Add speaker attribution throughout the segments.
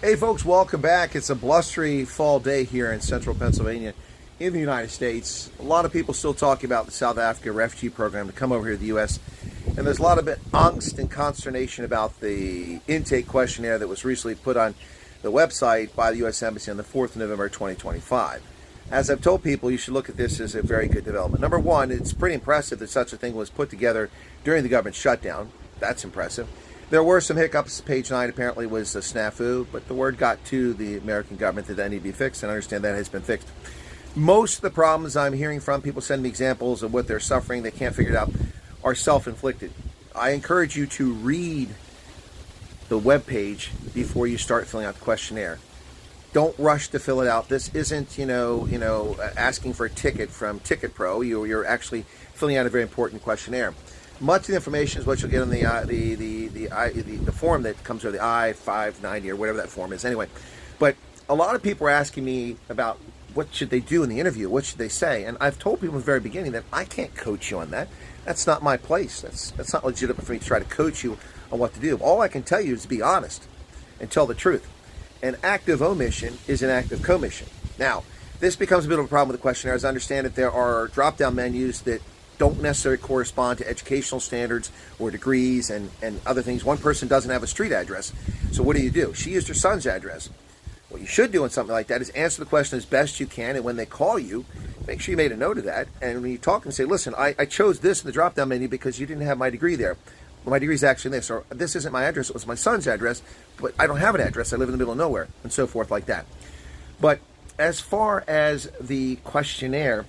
Speaker 1: Hey folks, welcome back. It's a blustery fall day here in central Pennsylvania in the United States. A lot of people still talking about the South Africa refugee program to come over here to the U.S. And there's a lot of angst and consternation about the intake questionnaire that was recently put on the website by the U.S. Embassy on the 4th of November 2025. As I've told people, you should look at this as a very good development. Number one, it's pretty impressive that such a thing was put together during the government shutdown. That's impressive. There were some hiccups. Page 9 apparently was a snafu, but the word got to the American government that need to be fixed, and I understand that has been fixed. Most of the problems I'm hearing from people sending me examples of what they're suffering, they can't figure it out, are self-inflicted. I encourage you to read the web page before you start filling out the questionnaire. Don't rush to fill it out. This isn't, asking for a ticket from Ticket Pro. You're actually filling out a very important questionnaire. Much of the information is what you'll get on the form that comes with the I-590 or whatever that form is. Anyway, but a lot of people are asking me about what should they do in the interview, what should they say, and I've told people in the very beginning that I can't coach you on that. That's not my place. That's not legitimate for me to try to coach you on what to do. All I can tell you is to be honest and tell the truth. An act of omission is an act of commission. Now, this becomes a bit of a problem with the questionnaire. As I understand it, there are drop-down menus that don't necessarily correspond to educational standards or degrees and other things. One person doesn't have a street address, so what do? She used her son's address. What you should do in something like that is answer the question as best you can, and when they call you, make sure you made a note of that, and when you talk and say, listen, I chose this in the drop-down menu because you didn't have my degree there. Well, my degree is actually this, or this isn't my address, it was my son's address, but I don't have an address, I live in the middle of nowhere, and so forth like that. But as far as the questionnaire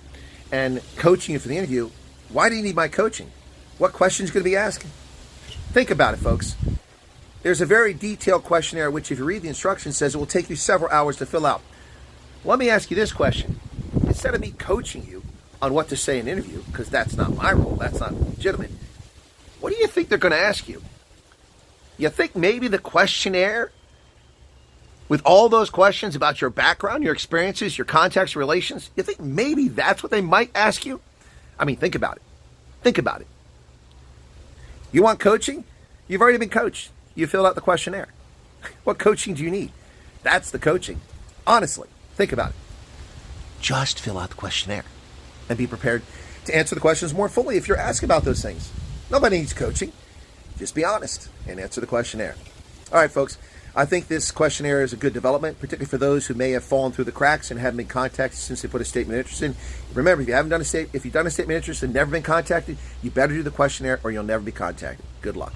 Speaker 1: and coaching you for the interview, why do you need my coaching? What questions are going to be asking? Think about it, folks. There's a very detailed questionnaire, which if you read the instructions says it will take you several hours to fill out. Let me ask you this question. Instead of me coaching you on what to say in an interview, because that's not my role, that's not legitimate, what do you think they're going to ask you? You think maybe the questionnaire, with all those questions about your background, your experiences, your contacts, relations, you think maybe that's what they might ask you? I mean, think about it. Think about it. You want coaching? You've already been coached. You filled out the questionnaire. What coaching do you need? That's the coaching. Honestly, think about it. Just fill out the questionnaire and be prepared to answer the questions more fully if you're asked about those things. Nobody needs coaching. Just be honest and answer the questionnaire. All right, folks. I think this questionnaire is a good development, particularly for those who may have fallen through the cracks and haven't been contacted since they put a statement of interest in. Remember, if you've done a statement of interest and never been contacted, you better do the questionnaire or you'll never be contacted. Good luck.